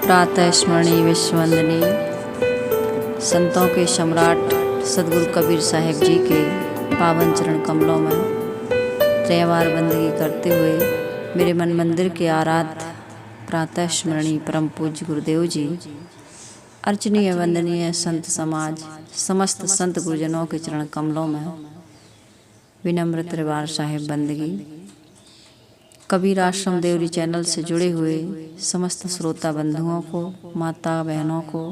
प्रातः स्मरणीय विश्ववंदनीय संतों के सम्राट सदगुरु कबीर साहिब जी के पावन चरण कमलों में त्रयवार बंदगी करते हुए मेरे मन मंदिर के आराध्य प्रातः स्मरणीय परम पूज्य गुरुदेव जी, अर्चनीय वंदनीय संत समाज, समस्त संत गुरुजनों के चरण कमलों में विनम्र त्रयवार साहिब बंदगी। कबीर आश्रम देवरी चैनल से जुड़े हुए समस्त श्रोता बंधुओं को, माता बहनों को,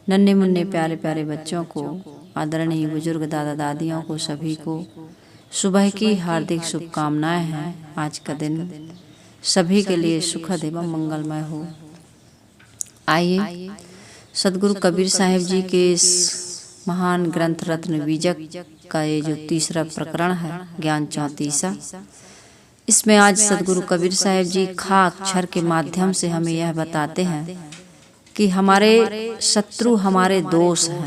नन्हे मुन्ने प्यारे प्यारे बच्चों को, आदरणीय बुजुर्ग दादा दादियों को, सभी को सुबह की हार्दिक शुभकामनाएं हैं। आज का दिन सभी के लिए सुखद एवं मंगलमय हो। आइए सदगुरु कबीर साहिब जी के इस महान ग्रंथ रत्न बीजक का ये जो तीसरा प्रकरण है, ज्ञान 34, इसमें आज सदगुरु कबीर साहिब जी खा अक्षर के माध्यम से हमें यह बताते हैं कि हमारे शत्रु हमारे दोष हैं।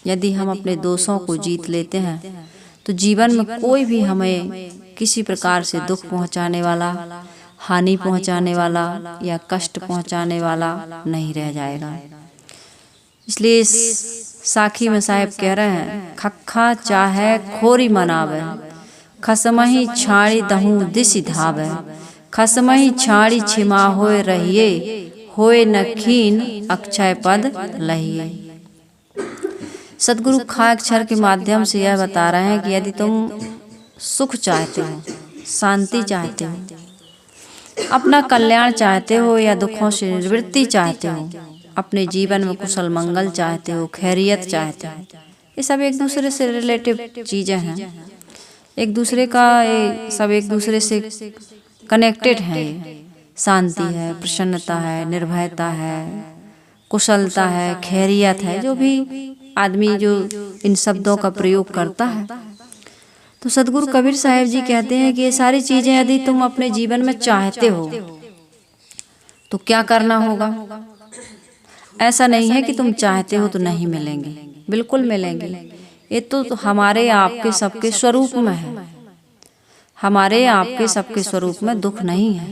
यदि हम अपने दोषों को जीत लेते हैं तो जीवन में कोई भी हमें किसी प्रकार से दुख पहुंचाने वाला, हानि पहुंचाने वाला या कष्ट पहुंचाने वाला नहीं रह जाएगा। इसलिए इस साखी में साहिब कह रहे हैं, खक्खा चाहे खोरी मनावे, खसमही छाड़ी दहूँ दिशि धावे, खसमही छाड़ी छिमा होए रहिए, होए नखीन अक्षय पद लहिए। सदगुरु खा अक्षर के माध्यम से यह बता रहे हैं कि यदि तुम सुख चाहते हो, शांति चाहते हो, अपना कल्याण चाहते हो या दुखों से निवृत्ति चाहते हो, अपने जीवन में कुशल मंगल चाहते हो, खैरियत चाहते हो, ये सब एक दूसरे से रिलेटिव चीज़ें हैं। एक दूसरे का सब एक दूसरे से कनेक्टेड है। शांति है, प्रसन्नता है, निर्भयता है, कुशलता है, खैरियत है, जो भी आदमी जो इन शब्दों का प्रयोग करता है। तो सदगुरु कबीर साहिब जी कहते हैं कि ये सारी चीज़ें यदि तुम अपने जीवन में चाहते हो तो क्या करना होगा। ऐसा नहीं है कि तुम चाहते हो तो नहीं मिलेंगे, बिल्कुल मिलेंगे। ये तो हमारे आपके सबके स्वरूप में है। हमारे आपके सबके स्वरूप में दुख नहीं है,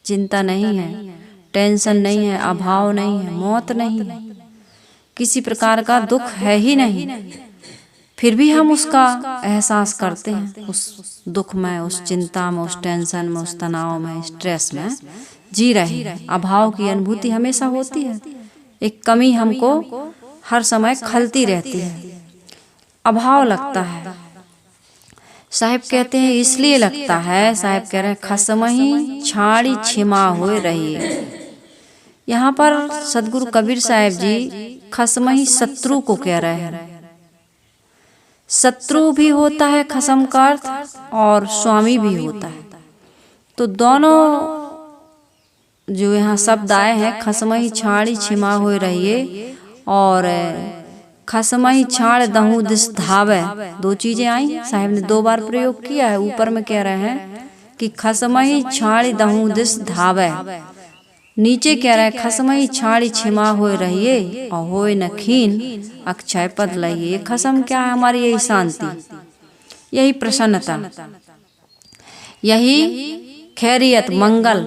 चिंता नहीं है, टेंशन नहीं है, अभाव नहीं है, मौत नहीं है, किसी प्रकार का दुख है ही नहीं। फिर भी हम उसका एहसास करते हैं, उस दुख में, उस चिंता में, उस टेंशन में, उस तनाव में, स्ट्रेस में जी रहे हैं। अभाव की अनुभूति हमेशा होती है। एक कमी हमको हर समय खलती रहती है, अभाव लगता है। साहिब कहते हैं इसलिए लगता है, साहिब कह रहे हैं खसमही छाड़ी छिमा हुए रहिए। यहाँ पर सदगुरु कबीर साहिब जी खसमही शत्रु को कह रहे हैं। शत्रु भी होता है खसम का अर्थ, और स्वामी भी होता है। तो दोनों जो यहाँ शब्द आए हैं, खसमही छाड़ी छिमा हुए रहिए और खसमही छाड़ दहूँ दिस धावे, दो चीजें आई। साहिब ने 2 बार प्रयोग किया है। ऊपर में कह रहे हैं कि खसमही छाड़ी दहूँ दिस धावे, नीचे कह रहे हैं खसमही छाड़ी छिमा होए रहिए और होए नखीन अक्षय पद लहिए। खसम क्या है? हमारी यही शांति, यही प्रसन्नता, यही खैरियत, मंगल,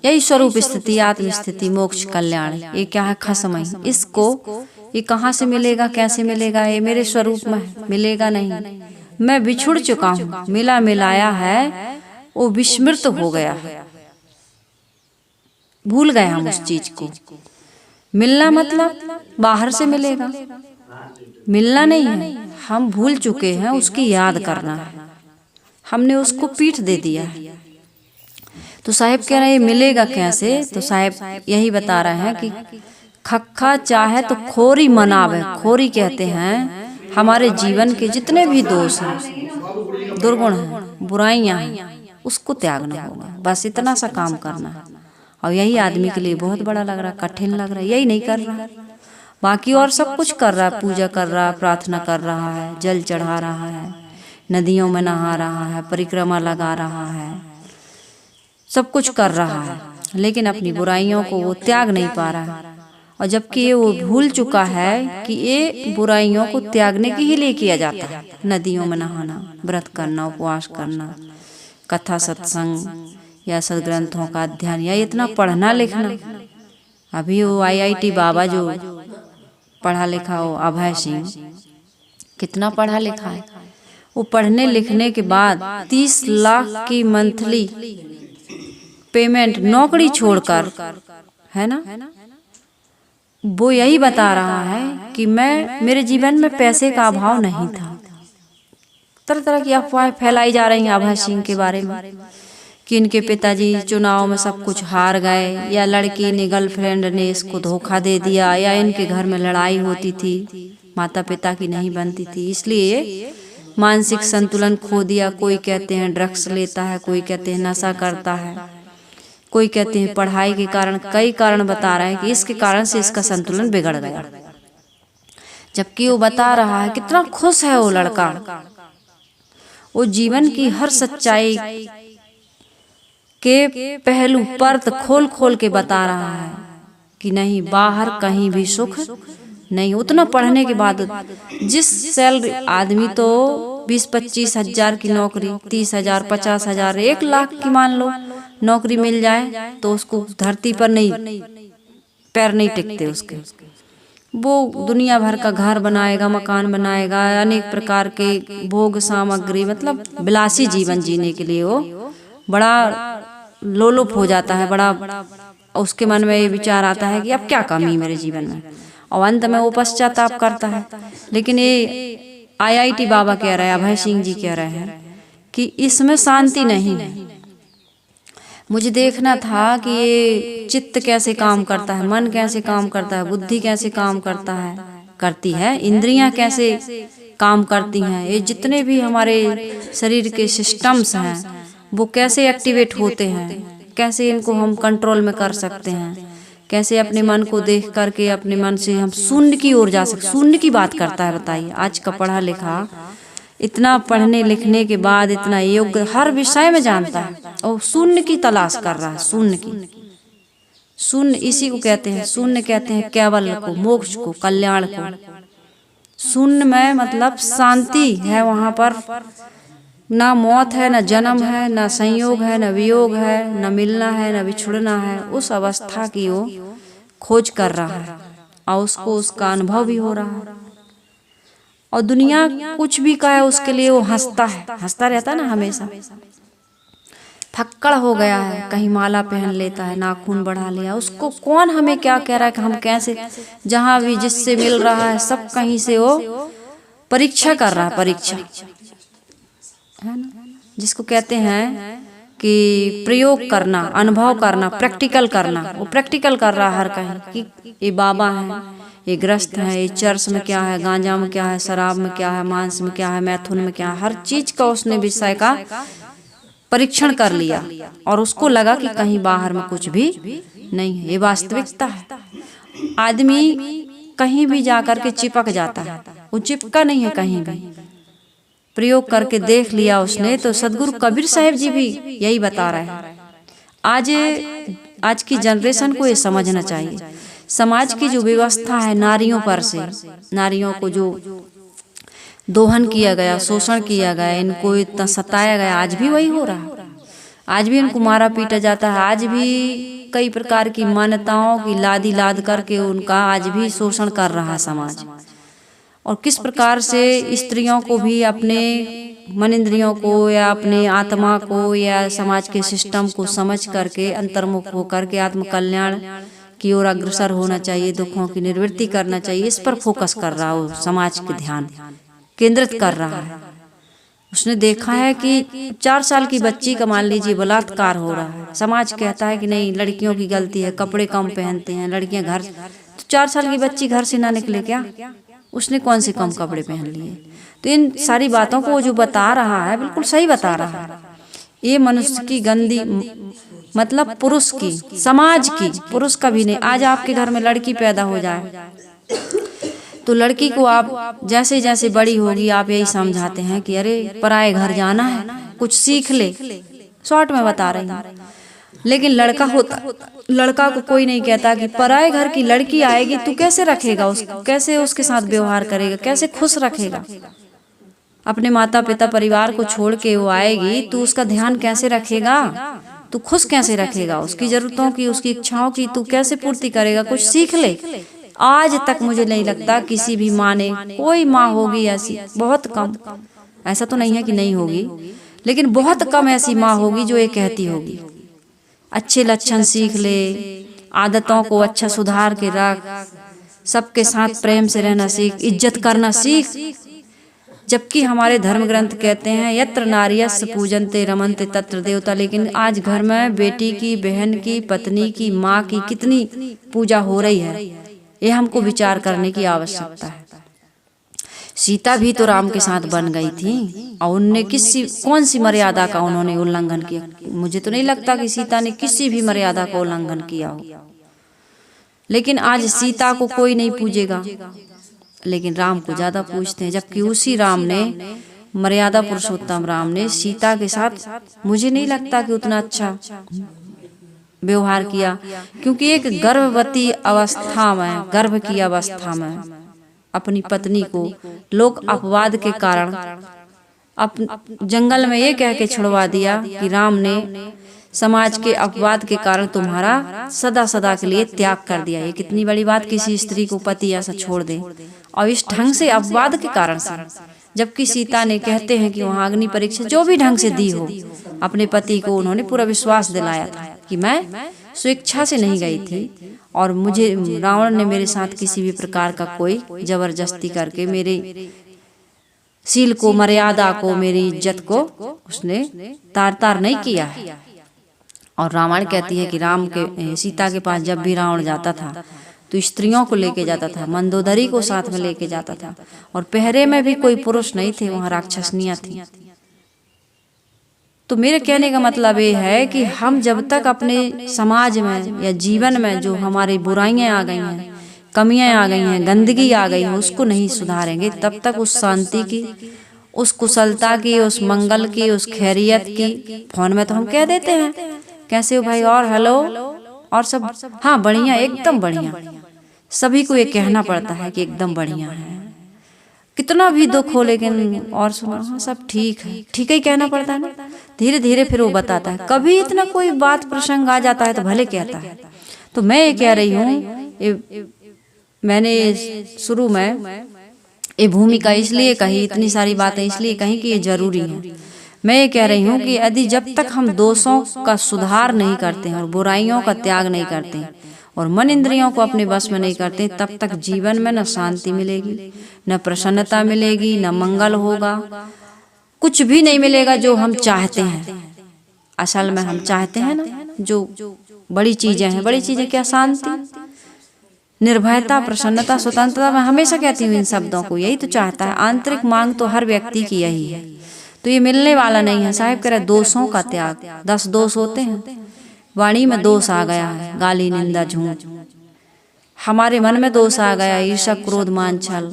यही स्वरूप स्थिति, आत्म स्थिति, मोक्ष, कल्याण। ये क्या है? खसमही। इसको ये कहाँ से मिलेगा, कैसे मिलेगा? ये मेरे स्वरूप में मिलेगा नहीं। मैं बिछुड़ चुका हूँ, मिला मिलाया है वो विस्मृत हो गया है, भूल गए हम उस चीज को। मिलना मतलब बाहर से मिलेगा, मिलना नहीं है। हम भूल चुके हैं, उसकी याद करना है। हमने उसको पीठ दे दिया है। तो साहिब कह रहे हैं ये मिलेगा कैसे? तो साहिब यही बता रहे हैं कि खक्खा चाहे तो खोरी मनावे। खोरी कहते हैं हमारे जीवन के जितने भी दोष हैं, दुर्गुण हैं, बुराइयां हैं, उसको त्यागना होगा। बस इतना सा काम करना है। और यही आदमी के लिए बहुत बड़ा लग रहा है, कठिन लग रहा है। यही नहीं कर रहा है, बाकी और सब कुछ कर रहा है। पूजा कर रहा है, प्रार्थना कर रहा है, जल चढ़ा रहा है, नदियों में नहा रहा है, परिक्रमा लगा रहा है, सब कुछ कर रहा है, लेकिन अपनी बुराइयों को वो त्याग नहीं पा रहा है। और जबकि ये वो भूल चुका है कि ये बुराइयों को त्यागने के ही लिए किया जाता है। नदियों में नहाना, व्रत करना, उपवास करना, कथा सत्संग या सदग्रंथों का अध्ययन या इतना पढ़ना लिखना, अभी वो IIT बाबा जो पढ़ा लिखा हो अभय सिंह, कितना पढ़ा लिखा है, वो पढ़ने लिखने के बाद 30 लाख की मंथली पेमेंट नौकरी छोड़कर, है ना, वो यही बता रहा है कि मेरे जीवन में पैसे का अभाव नहीं था। तरह तरह की अफवाहें फैलाई जा रही हैं अभय सिंह के बारे में कि इनके पिताजी चुनाव में सब कुछ हार गए, या लड़की ने गर्लफ्रेंड ने इसको धोखा दे दिया, या इनके घर में लड़ाई होती थी, माता पिता की नहीं बनती थी, इसलिए मानसिक संतुलन खो दिया। कोई कहते हैं ड्रग्स लेता है, कोई कहते हैं नशा करता है, कोई कहते हैं पढ़ाई के कारण, कई कारण बता रहे हैं कि इसके कारण से इसका संतुलन बिगड़ गया। जबकि वो बता रहा है कितना खुश है वो लड़का, वो जीवन की हर सच्चाई के पहलू पर्त खोल खोल के बता रहा है कि नहीं, बाहर कहीं भी सुख नहीं। उतना पढ़ने के बाद जिस सैलरी, आदमी तो 20-25 हजार की नौकरी, 30 हजार, 50 हजार, 1 लाख की मान लो नौकरी मिल जाए तो उसको धरती पर नहीं, पैर नहीं टिकते उसके। वो दुनिया भर का घर बनाएगा, मकान बनाएगा, अनेक प्रकार के भोग सामग्री, मतलब विलासी जीवन जीने के लिए वो बड़ा लोलुप हो जाता है। बड़ा उसके मन में ये विचार आता है कि अब क्या कमी मेरे जीवन में, और अंत में वो पश्चाताप करता है। लेकिन ये IIT बाबा कह रहे हैं, अभय सिंह जी कह रहे हैं कि इसमें शांति नहीं है। मुझे देखना था कि ये चित्त कैसे काम करता है, मन कैसे काम करता है, बुद्धि कैसे काम करती है, इंद्रियां कैसे काम करती हैं, ये जितने भी हमारे शरीर के सिस्टम्स हैं वो कैसे एक्टिवेट होते हैं, कैसे इनको हम कंट्रोल में कर सकते हैं, कैसे अपने मन को देख करके अपने मन से हम शून्य की ओर जा सकते। शून्य की बात करता है, बताइए। आज का पढ़ा लिखा, इतना पढ़ने लिखने के बाद इतना योग्य, हर विषय में जानता है, और शून्य की तलाश कर रहा है। शून्य की, शून्य इसी को कहते हैं, शून्य कहते हैं केवल को, मोक्ष को, कल्याण को। शून्य में मतलब शांति है, वहां पर ना मौत है, ना जन्म है, ना संयोग है, ना वियोग है, ना मिलना है, ना बिछुड़ना है। उस अवस्था की वो खोज कर रहा है और उसको उसका अनुभव भी हो रहा है। और दुनिया कुछ भी कहे उसके लिए वो हंसता है, हंसता रहता है ना हमेशा। फक्कड़ हो गया है, कहीं माला पहन लेता है, नाखून बढ़ा लिया, उसको कौन हमें क्या कह रहा है कि हम कैसे, जहां भी जिससे मिल रहा है सब कहीं से वो परीक्षा कर रहा है। परीक्षा है ना, जिसको कहते हैं कि प्रयोग करना, अनुभव करना, प्रैक्टिकल करना। वो प्रैक्टिकल कर रहा है हर कहीं कि ये बाबा है, ये ग्रस्त है, ये चर्च में क्या है, गांजा में क्या है, शराब में क्या है, मांस में क्या है, मैथुन में क्या है, हर चीज का उसने विषय का परीक्षण कर लिया और उसको लगा कि कहीं बाहर में कुछ भी नहीं है। ये वास्तविकता है। आदमी कहीं भी जाकर के चिपक जाता है, वो चिपका नहीं है कहीं भी। प्रयोग करके देख लिया उसने। तो सदगुरु कबीर साहिब जी भी यही बता रहे हैं। आज की जनरेशन को ये समझना चाहिए, समाज की जो व्यवस्था है नारियों पर से, नारियों को जो दोहन किया गया, शोषण किया गया, इनको इतना सताया गया, आज भी वही हो रहा है। आज भी इनको मारा पीटा जाता है। आज भी कई प्रकार की मान्यताओं की लादी लाद करके उनका आज भी शोषण कर रहा है समाज। और किस प्रकार से स्त्रियों को भी अपने मन इंद्रियों को या अपने आत्मा को या समाज के सिस्टम को समझ करके अंतर्मुख होकर के आत्म कल्याण की ओर अग्रसर होना चाहिए, दुखों की निवृत्ति करना चाहिए। इस पर फोकस कर रहा हो, समाज के ध्यान केंद्रित कर रहा है। उसने देखा है कि 4 साल की बच्ची का मान लीजिए बलात्कार हो रहा है। समाज कहता है कि नहीं, लड़कियों की गलती है, कपड़े कम पहनते हैं लड़कियां, घर तो 4 साल की बच्ची घर से ना निकले क्या? उसने कौन से कम कपड़े पहन लिए? तो इन सारी बातों को जो बता रहा है बिल्कुल सही बता रहा है। ये मनुष्य की गंदी, मतलब पुरुष की, समाज की, पुरुष का भी नहीं। आज आपके घर में लड़की पैदा हो जाए तो लड़की को आप जैसे जैसे बड़ी होगी आप यही समझाते हैं कि अरे पराए घर जाना है, कुछ सीख ले, शॉर्ट में बता रही हूँ। लेकिन लड़का को कोई नहीं कहता कि पराए घर की लड़की आएगी तू कैसे रखेगा उसको, कैसे उसके साथ व्यवहार करेगा, कैसे खुश रखेगा। अपने माता पिता परिवार को छोड़ के वो आएगी तो उसका ध्यान कैसे रखेगा, तू खुश कैसे रखेगा? उसकी जरूरतों की, उसकी इच्छाओं की तू कैसे पूर्ति करेगा? कुछ सीख ले। आज तक मुझे नहीं लगता किसी भी माँ ने, कोई माँ होगी ऐसी, बहुत कम, ऐसा तो नहीं है कि नहीं होगी, लेकिन बहुत कम ऐसी माँ होगी जो ये कहती होगी अच्छे लक्षण सीख ले, आदतों को अच्छा सुधार के रख, सबके साथ प्रेम से रहना सीख, इज्जत करना सीख। जबकि हमारे धर्म ग्रंथ कहते हैं यत्र नार्यस्य पूजन्ते रमन्ते तत्र देवता, लेकिन आज घर में बेटी की, बहन की, पत्नी की, माँ की कितनी पूजा हो रही है, ये हमको विचार करने की आवश्यकता है। सीता भी तो राम के साथ बन गई थी और उनने कौन सी मर्यादा का उन्होंने उल्लंघन किया? मुझे तो नहीं लगता कि सीता ने किसी भी मर्यादा का उल्लंघन किया हो। लेकिन आज सीता को कोई नहीं पूजेगा, लेकिन राम को ज्यादा पूजते हैं। जबकि उसी राम ने, मर्यादा पुरुषोत्तम राम ने सीता के साथ मुझे नहीं लगता कि उतना अच्छा व्यवहार किया, क्योंकि एक गर्भवती अवस्था में, गर्भ की अवस्था में अपनी पत्नी को लोक अपवाद के कारण जंगल में ये कह के छुड़वा दिया कि राम ने समाज के अपवाद के कारण तुम्हारा सदा सदा के लिए त्याग कर दिया। ये कितनी बड़ी बात, किसी स्त्री को पति ऐसा छोड़ दे, और इस ढंग से अपवाद के कारण से। जबकि सीता ने, कहते हैं कि वहाँ अग्नि परीक्षा जो भी ढंग से दी हो, अपने पति को उन्होंने पूरा विश्वास दिलाया था कि मैं स्वेच्छा से नहीं गई थी और मुझे रावण ने मेरे साथ किसी भी प्रकार का कोई जबरदस्ती करके मेरे शील को, मर्यादा को, मेरी इज्जत को उसने तार नहीं किया है। और रामायण कहती है कि राम के, सीता के पास जब भी रावण जाता था तो स्त्रियों को लेके जाता था, मंदोदरी को साथ में लेके जाता था, और पहरे में भी कोई पुरुष नहीं थे, वहां राक्षसनियां थी। तो मेरे कहने का मतलब ये है कि हम जब तक अपने समाज में या जीवन में जो हमारी बुराइयां आ गई हैं, कमियां आ गई हैं, गंदगी आ गई है, उसको नहीं सुधारेंगे, तब तक उस शांति की, उस कुशलता की, उस मंगल की, उस खैरियत की, फोन में तो हम कह देते हैं कैसे हो भाई, और हेलो, और सब हाँ बढ़िया, एकदम बढ़िया, सभी को ये कहना पड़ता है कि एकदम बढ़िया है, कितना भी दुख हो लेकिन और सुना, हाँ सब ठीक है, ठीक ही कहना पड़ता है ना। धीरे धीरे फिर वो बताता है, कभी इतना कोई बात प्रसंग आ जाता है तो भले कहता है। तो मैं ये कह रही हूँ, मैंने शुरू में ये भूमिका इसलिए कही, इतनी सारी बातें इसलिए कही कि ये जरूरी है। मैं ये कह रही हूँ कि यदि जब तक हम दोषों का सुधार नहीं करते हैं और बुराइयों का त्याग नहीं करते हैं और मन इंद्रियों को अपने बस में नहीं करते, तब तक जीवन में न शांति मिलेगी, न प्रसन्नता मिलेगी, न मंगल होगा, कुछ भी नहीं मिलेगा जो हम चाहते हैं। असल में हम चाहते हैं ना जो बड़ी चीजें हैं, बड़ी चीजें क्या? शांति, निर्भयता, प्रसन्नता, स्वतंत्रता। मैं हमेशा कहती हूँ इन शब्दों को, यही तो चाहता है। आंतरिक मांग तो हर व्यक्ति की यही है, तो ये मिलने वाला नहीं है। साहिब कह रहे दोषों का त्याग, 10 दोष होते हैं। वाणी में दोष आ गया है, गाली, निंदा, झूठ। हमारे मन में दोष आ गया, ईर्ष्या, क्रोध, मान, छल।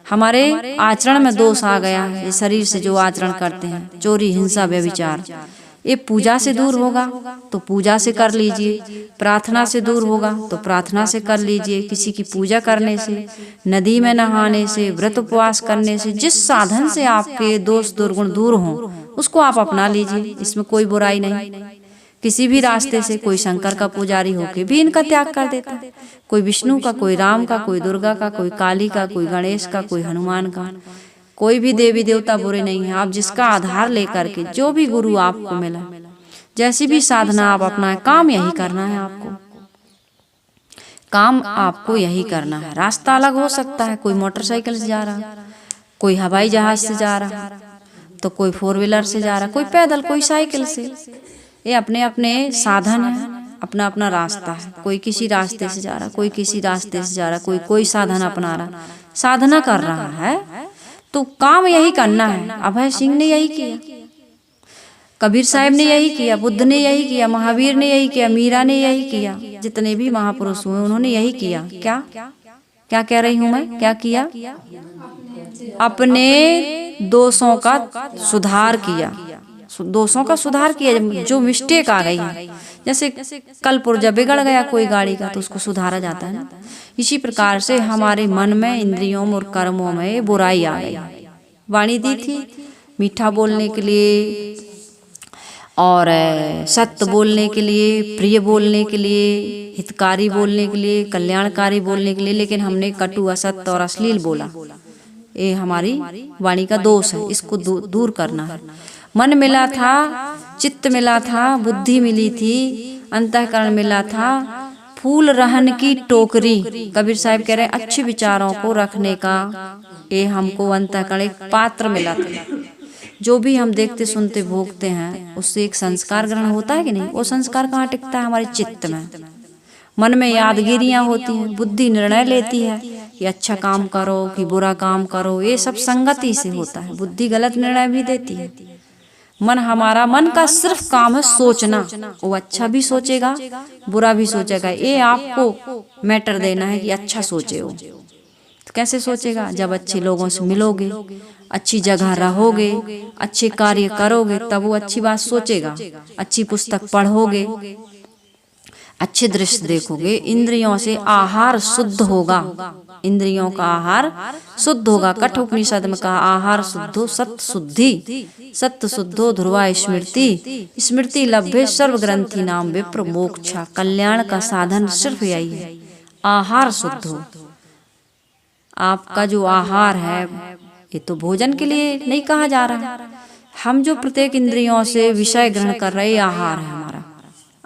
हमारे आचरण में दोष आ गया है, शरीर से जो आचरण करते हैं, चोरी, हिंसा, व्यभिचार। ये पूजा से दूर होगा तो पूजा से कर लीजिए, प्रार्थना से दूर होगा तो प्रार्थना से कर लीजिए, किसी की पूजा करने से, नदी में नहाने से, व्रत उपवास करने से, जिस साधन से आपके दोष दुर्गुण दूर हों उसको आप अपना लीजिए, इसमें कोई बुराई नहीं। किसी भी रास्ते से कोई शंकर का पुजारी होके भी इनका त्याग कर देता है, कोई विष्णु का, कोई राम का, कोई दुर्गा का, कोई काली का, कोई गणेश का, कोई हनुमान का। कोई भी देवी देवता बुरे नहीं है। आप जिसका आधार लेकर के, जो भी गुरु आपको मिला, जैसी भी साधना आप अपनाएं, काम यही करना है आपको, काम आपको यही करना है। रास्ता अलग हो सकता है, कोई मोटरसाइकिल से जा रहा, कोई हवाई जहाज से जा रहा, तो कोई 4 व्हीलर से जा रहा, कोई पैदल, कोई साइकिल से। ये अपने अपने साधन है, अपना अपना रास्ता है। कोई किसी रास्ते से जा रहा, कोई किसी रास्ते से जा रहा, कोई साधन अपना रहा, साधना कर रहा है, तो काम यही करना है। अभय सिंह ने यही किया, कबीर साहब ने यही किया, बुद्ध ने यही किया, महावीर ने यही किया, मीरा ने यही किया, जितने भी महापुरुष हुए उन्होंने यही किया। क्या क्या कह रही हूं मैं? क्या किया? अपने दोषों का सुधार किया, दोषों का सुधार किया। जो मिस्टेक आ गई है, जैसे कल पुर्जा बिगड़ गया कोई गाड़ी का, तो उसको सुधारा जाता है ना। इसी प्रकार से हमारे मन में, इंद्रियों में और कर्मों में बुराई आ गई। वाणी दी थी मीठा बोलने के लिए, और सत्य बोलने के लिए, प्रिय बोलने के लिए, हितकारी बोलने के लिए, कल्याणकारी बोलने के लिए, लेकिन हमने कटु, असत्य और अश्लील बोला। ये हमारी वाणी का दोष है, इसको दूर करना है। मन मिला था, चित्त मिला था, बुद्धि मिली थी, अंतःकरण मिला था, फूल रहन की टोकरी। कबीर साहब कह रहे हैं अच्छे विचारों को रखने का ये हमको अंतःकरण एक पात्र मिला था। जो भी हम देखते सुनते भोगते हैं उससे एक संस्कार ग्रहण होता है कि नहीं? वो संस्कार कहाँ टिकता है? हमारे चित्त में। मन में यादगिरियां होती हैं, बुद्धि निर्णय लेती है कि अच्छा काम करो कि बुरा काम करो। ये सब संगति से होता है। बुद्धि गलत निर्णय भी देती है। हमारा मन का सिर्फ काम है सोचना। वो अच्छा भी सोचेगा, बुरा भी सोचेगा। ये आपको मैटर देना है कि अच्छा सोचे हो। तो कैसे सोचेगा? जब अच्छे लोगों से मिलोगे, अच्छी जगह रहोगे, अच्छे कार्य करोगे, तब वो अच्छी बात सोचेगा। अच्छी पुस्तक पढ़ोगे, अच्छे दृश्य देखोगे, इंद्रियों से आहार शुद्ध होगा। इंद्रियों का आहार शुद्ध होगा। कठोपनिषद में कहा आहार शुद्धो सत्य शुद्धि, सत्य शुद्धो ध्रुवा स्मृति, स्मृति लभ्य सर्व ग्रंथि नाम विप्र मोक्षा। कल्याण का साधन सिर्फ यही है, आहार शुद्ध हो। आपका जो आहार है ये तो भोजन के लिए नहीं कहा जा रहा है। हम जो प्रत्येक इंद्रियों से विषय ग्रहण कर रहे हैं, आहार है हमारा।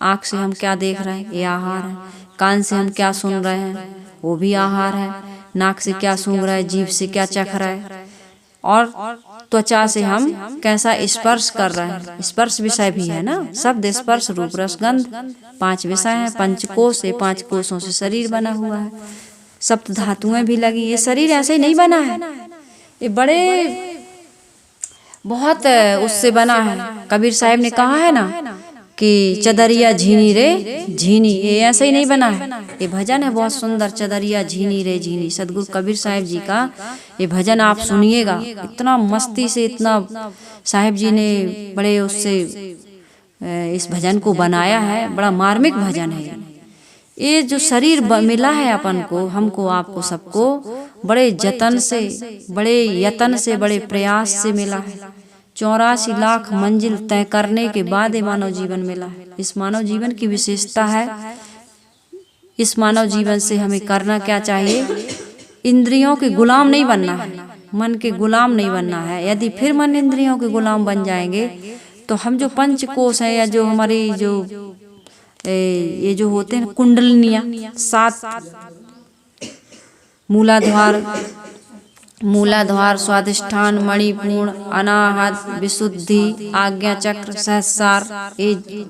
आँख से हम क्या देख रहे हैं, ये आहार है। कान से हम क्या सुन रहे हैं, वो भी आहार है। नाक से क्या सूंघ रहा है, जीभ से क्या चख रहा है, और त्वचा से हम कैसा स्पर्श कर रहे हैं। स्पर्श विषय भी है ना। शब्द, स्पर्श, रूप, रस, गंध 5 विषय हैं। पंचकोश है, 5 कोशों से शरीर बना हुआ है। सप्त धातुएं भी लगी। ये शरीर ऐसे ही नहीं बना है, ये बड़े बहुत उससे बना है। कबीर साहब ने कहा है ना कि चदरिया झीनी रे झीनी, ये ऐसे ही नहीं बना है। ये भजन है बहुत सुंदर, चदरिया झीनी रे झीनी। सदगुरु कबीर साहब जी का ये भजन आप सुनिएगा। इतना मस्ती से, इतना साहब जी ने बड़े उससे इस भजन को बनाया है। बड़ा मार्मिक भजन है। ये जो शरीर मिला है अपन को, हमको, आपको, सबको बड़े जतन से, बड़े यतन से, बड़े प्रयास से मिला है। 84 लाख मंजिल तय करने के बाद ये मानव जीवन मिला है। इस मानव जीवन की विशेषता है, इस मानव जीवन से हमें करना क्या चाहिए? इंद्रियों के गुलाम नहीं बनना है, मन के गुलाम नहीं बनना है। यदि फिर मन इंद्रियों के गुलाम बन जाएंगे तो हम जो पंचकोश है, या जो हमारी जो ये जो होते हैं कुंडलिनियाँ, 7 मूलाधार, स्वादिष्ठान, मणिपूर्ण, अनाहत, विशुद्धि, आज्ञा चक्र, सहस्रार, ये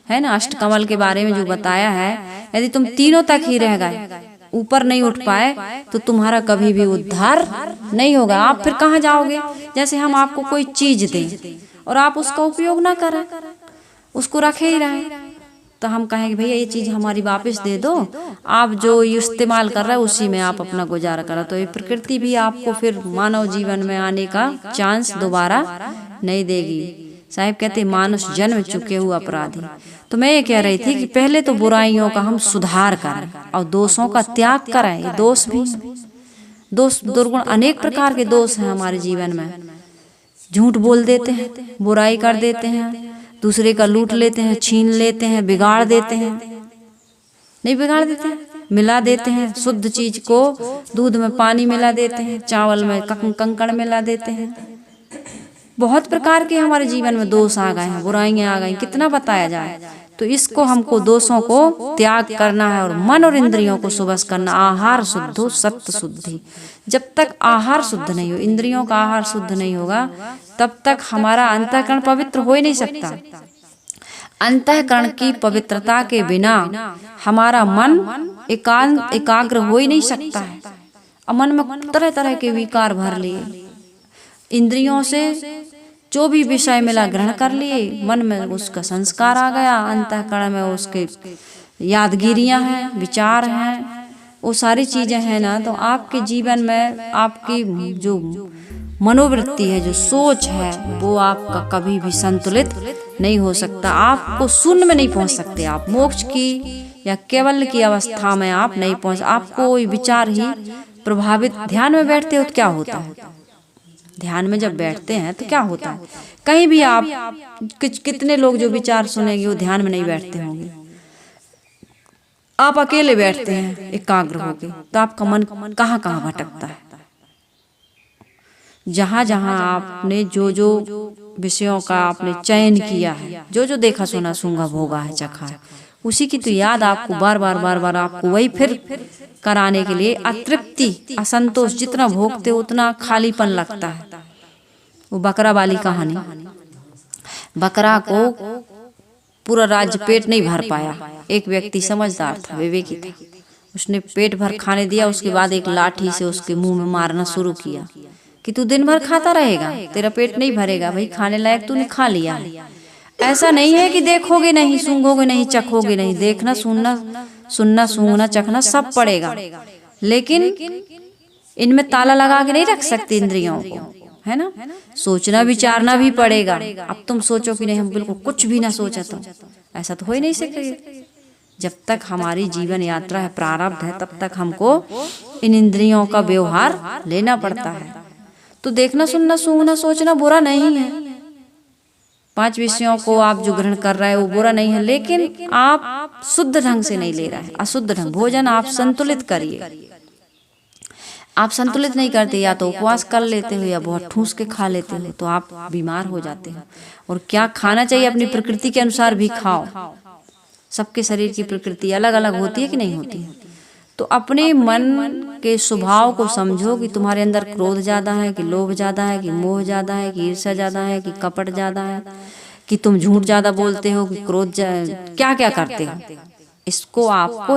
है ना अष्टकमल के बारे में जो बताया है। यदि तुम तीनों तक ही रह गए, ऊपर नहीं उठ पाए, तो तुम्हारा कभी भी उद्धार नहीं होगा। आप फिर कहाँ जाओगे? जैसे हम आपको कोई चीज दें और आप उसका उपयोग ना करें, उसको रखे ही रहें, तो हम कहेंगे भैया ये चीज़ हमारी वापस दे दो, आप जो इस्तेमाल कर रहे हैं उसी में आप अपना गुजारा करो। तो ये प्रकृति भी आपको फिर मानव जीवन में आने का चांस दोबारा नहीं देगी। साहिब कहते मानुष जन्म चुके हुए अपराधी। तो मैं ये कह रही थी कि पहले तो बुराइयों का हम सुधार करें और दोषों का त्याग करें। ये दोष भी, दोष दुर्गुण, अनेक प्रकार के दोष हैं हमारे जीवन में। झूठ बोल देते हैं, बुराई कर देते हैं, दूसरे का लूट लेते हैं, छीन लेते हैं, बिगाड़ देते हैं। नहीं बिगाड़ देते हैं, मिला देते हैं। शुद्ध चीज को दूध में पानी मिला देते हैं, चावल में कंकड़ मिला देते हैं। बहुत प्रकार के हमारे जीवन में दोष आ गए हैं, बुराइयां आ गई, कितना बताया जाए। तो इसको हमको दोषों को त्याग करना है और मन और इंद्रियों को शुद्ध करना। आहार शुद्ध हो, सत्य शुद्धि। जब तक आहार शुद्ध नहीं हो, इंद्रियों का आहार शुद्ध नहीं होगा, तब तक हमारा अंतःकरण पवित्र हो ही नहीं सकता। अंतःकरण की पवित्रता के बिना हमारा मन एकाग्र हो ही नहीं सकता है। और मन में तरह तरह के विकार भर लिए, इंद्रियों से जो भी विषय मिला ग्रहण कर लिए, मन में उसका संस्कार आ गया, अंतःकरण में उसके यादगिरियां हैं, विचार हैं, वो सारी चीजें हैं ना। तो आपके जीवन में आपकी जो मनोवृत्ति है, जो सोच है, वो आपका कभी भी संतुलित नहीं हो सकता। आपको शून्य में नहीं पहुंच सकते आप, मोक्ष की या केवल की अवस्था में आप नहीं पहुंच। आपको विचार ही प्रभावित। ध्यान में बैठते हो तो क्या होता है? ध्यान में जब बैठते हैं तो क्या होता है? कहीं भी आप कितने लोग जो विचार सुनेंगे वो ध्यान में नहीं बैठते होंगे। आप अकेले बैठते हैं एकाग्र होके, तो आपका मन कहाँ कहाँ भटकता है। जहाँ जहाँ आपने जो जो विषयों का आपने चयन किया है, जो जो देखा सुना सूंघा भोगा है चखा है, उसी की तो याद आपको बार बार आपको वही फिर कराने के लिए अतृप्ति असंतोष, जितना भोगते उतना खालीपन लगता है। वो बकरा वाली कहानी, बकरा को पूरा राज्य पेट नहीं भर पाया। एक व्यक्ति समझदार था, विवेकी था, उसने पेट भर खाने दिया। उसके बाद एक लाठी से उसके मुंह में मारना शुरू किया कि तू दिन भर खाता रहेगा, तेरा पेट नहीं भरेगा, भाई खाने लायक तूने खा लिया है। ऐसा नहीं है कि देखोगे नहीं, सूंघोगे नहीं, चखोगे नहीं, देखना सुनना सूंघना चखना सब पड़ेगा, लेकिन इनमें ताला लगा के नहीं रख सकते इंद्रियों को, है ना। सोचना विचारना भी पड़ेगा। अब तुम सोचो कि नहीं हम बिल्कुल कुछ भी ना सोचा, तो ऐसा तो हो ही नहीं सकेगा। जब तक हमारी जीवन यात्रा है, प्रारब्ध है, तब तक हमको इन इंद्रियों का व्यवहार लेना पड़ता है। तो देखना सुनना सूंघना सोचना बुरा नहीं है, 5 विषयों को आप जो ग्रहण कर रहे हैं वो बुरा नहीं है, लेकिन आप शुद्ध ढंग से नहीं ले रहे हैं, अशुद्ध ढंग। भोजन आप संतुलित करिए। आप संतुलित नहीं करते, या तो उपवास कर लेते हो या बहुत ठूस के खा लेते हो, तो आप बीमार हो जाते हो। और क्या खाना चाहिए, अपनी प्रकृति के अनुसार भी खाओ। सबके शरीर की प्रकृति अलग अलग होती है कि नहीं होती है। तो अपने मन के स्वभाव को समझो कि तुम्हारे अंदर क्रोध ज्यादा है कि लोभ ज्यादा है कि मोह ज्यादा है कि ईर्ष्या ज्यादा है कि कपट ज्यादा है कि तुम झूठ ज्यादा बोलते हो कि क्रोध क्या क्या करते हो। इसको आपको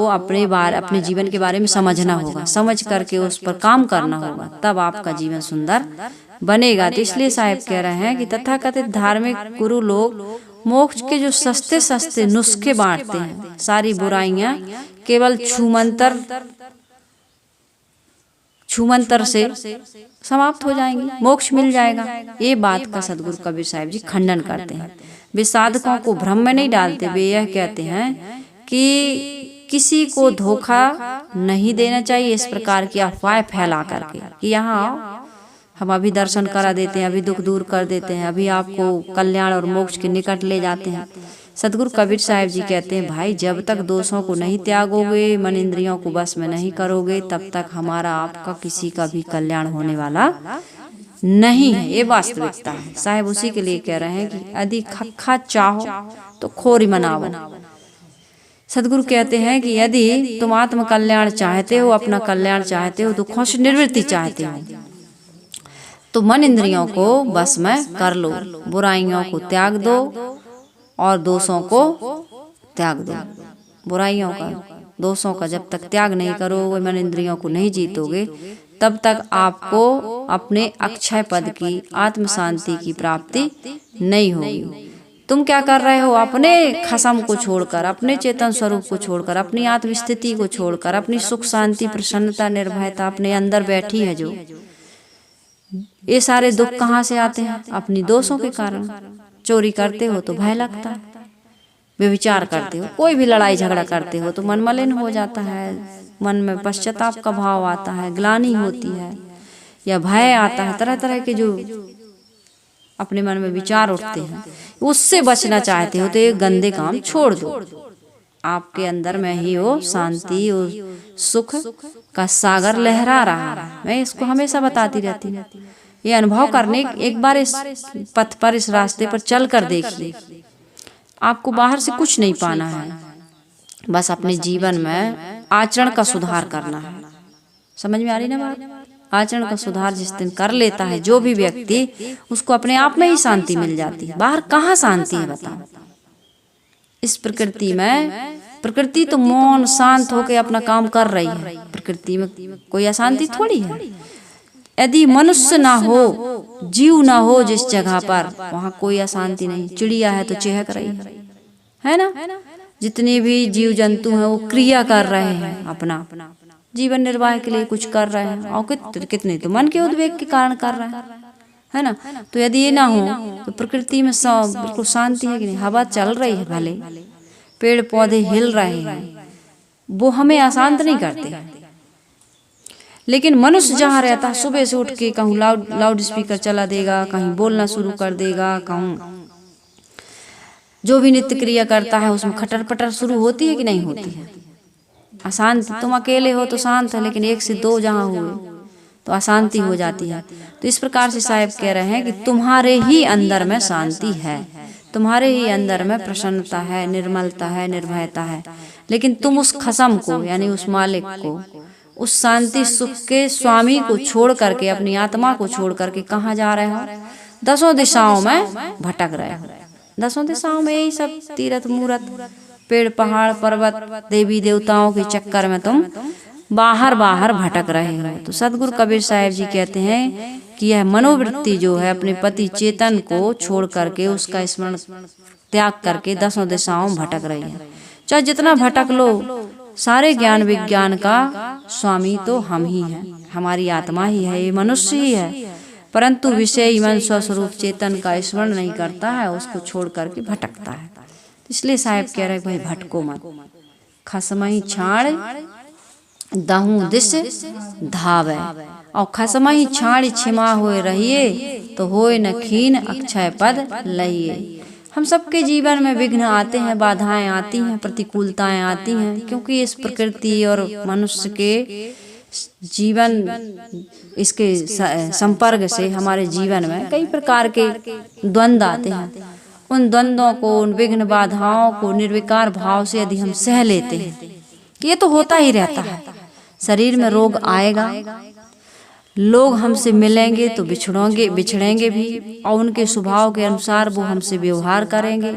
अपने जीवन के बारे में समझना होगा, समझ करके उस पर काम करना होगा, तब आपका जीवन सुंदर बनेगा। तो इसलिए साहब कह रहे हैं कि तथाकथित धार्मिक गुरु लोग मोक्ष के जो सस्ते सस्ते नुस्खे बांटते हैं, सारी बुराइयां केवल छूमंतर से समाप्त हो जाएंगी, मोक्ष मिल जाएगा। ये बात का सदगुरु कबीर साहब जी खंडन करते हैं। वे साधकों को भ्रम में नहीं डालते। वे यह कहते हैं कि किसी को धोखा नहीं देना चाहिए इस प्रकार की अफवाह फैला करके कि यहाँ हम अभी दर्शन करा देते हैं, अभी दुख दूर कर देते हैं, अभी आपको कल्याण और मोक्ष के निकट ले जाते हैं। सदगुरु कबीर साहब जी कहते हैं, भाई जब तक दोषों को नहीं त्यागोगे, मन इंद्रियों को बस में नहीं करोगे, तब तक हमारा आपका किसी का भी कल्याण होने वाला नहीं है। ये वास्तविकता है। साहब उसी के लिए कह रहे हैं कि यदि खक्खा चाहो तो खोरी मनाओ। सदगुरु कहते हैं कि यदि तुम आत्म कल्याण चाहते हो, अपना कल्याण चाहते हो, दुखों से निवृत्ति चाहते हो, तो मन इंद्रियों को बस में कर लो, बुराइयों को त्याग दो और दोषों को त्याग दो। बुराइयों का दोषों का जब तक त्याग नहीं करोगे, मन इंद्रियों को नहीं जीतोगे, तब तक आपको अपने अक्षय पद की आत्म शांति की प्राप्ति नहीं होगी। तुम क्या कर रहे हो, अपने खसम को छोड़कर, अपने चेतन स्वरूप को छोड़कर, अपनी आत्मस्थिति को छोड़कर, अपनी सुख शांति प्रसन्नता निर्भयता अपने अंदर बैठी है जो, ये सारे दुख कहाँ से आते हैं? अपनी दोषों के कारण। चोरी करते हो तो भय लगता है, व्यभिचार करते हो, कोई भी लड़ाई झगड़ा करते हो तो मन मलिन हो जाता है, मन में पश्चाताप का भाव आता है, ग्लानि होती है या भय आता है, तरह तरह के जो अपने मन में विचार उठते हैं, उससे बचना चाहते हो तो ये गंदे काम छोड़ दो। आपके अंदर में ही वो शांति और सुख का सागर लहरा रहा है। मैं इसको हमेशा बताती रहती हूँ। ये अनुभव करने एक बार इस पथ पर, इस रास्ते पर चल कर देखिए। आपको बाहर से कुछ नहीं पाना है, बस अपने जीवन में आचरण का सुधार करना है। समझ में आ रही ना बात? आचरण का सुधार जिस दिन कर लेता है जो भी व्यक्ति, उसको अपने आप में ही शांति मिल जाती है। बाहर कहाँ शांति है बताओ? इस प्रकृति में, प्रकृति तो मौन शांत होकर अपना काम कर रही है। प्रकृति में कोई अशांति थोड़ी है। यदि मनुष्य ना हो, जीव ना हो जिस जगह पर, वहां कोई अशांति नहीं। चिड़िया है तो चहक रही है ना। जितने भी जीव जंतु हैं वो क्रिया कर रहे हैं, अपना जीवन निर्वाह के लिए कुछ कर रहे हैं, और कितने तो मन के उद्वेग के कारण कर रहे हैं, है ना। तो यदि ये ना हो तो प्रकृति में बिल्कुल शांति है कि नहीं? हवा चल रही है भले, पेड़ पौधे हिल रहे हैं, वो हमें अशांत नहीं करते। लेकिन मनुष्य जहाँ रहता है सुबह से उठ के कहूँ लाउड स्पीकर चला देगा, कहीं बोलना शुरू कर देगा, कहूँ जो भी नित्य क्रिया करता है उसमें खटर पटर शुरू होती है कि नहीं होती है। अशांति, तुम अकेले हो तो शांत है, लेकिन एक से दो जहाँ हुए तो अशांति हो जाती है। तो इस प्रकार से साहब कह रहे हैं कि तुम्हारे ही अंदर में शांति है, तुम्हारे ही अंदर में प्रसन्नता है, निर्मलता है, निर्भयता है, लेकिन तुम उस खसम को यानी उस मालिक को, उस शांति सुख के स्वामी को छोड़ करके, अपनी आत्मा को छोड़ करके कहाँ जा रहे हो? दसों दिशाओं में भटक रहे हो। दसों दिशाओं में यही सब तीर्थ मूर्त, पेड़ पहाड़ पर्वत, देवी देवताओं के चक्कर में तुम बाहर बाहर भटक रहे हो। तो सदगुरु कबीर साहब जी कहते हैं कि यह मनोवृत्ति जो है अपने पति चेतन को छोड़ करके, उसका स्मरण त्याग करके दसों दिशाओं में भटक रही है। चाहे जितना भटक लो, सारे ज्ञान विज्ञान का स्वामी तो हम ही हैं, हमारी आत्मा ही है, ये मनुष्य ही है, परंतु विषय मन स्वस्वरूप चेतन का स्मरण नहीं करता है, उसको छोड़ करके भटकता है। इसलिए साहब कह रहे भाई भटको मत। खसमही छाड़ दहू दिश धावे, और खसमही छाड़ छिमा होए रहिए, तो होए न खीन अक्षय पद लहिए। हम सबके जीवन में विघ्न आते हैं, बाधाएं आती हैं, प्रतिकूलताएं आती हैं, क्योंकि इस प्रकृति और मनुष्य के जीवन, इसके संपर्क से हमारे जीवन में कई प्रकार के द्वंद्व आते हैं। उन द्वंद्वों को, उन विघ्न बाधाओं को निर्विकार भाव से यदि हम सह लेते हैं, कि ये तो होता ही रहता है, शरीर में रोग आएगा, लोग हमसे मिलेंगे तो बिछड़ेंगे भी, और उनके स्वभाव के अनुसार वो हमसे व्यवहार करेंगे।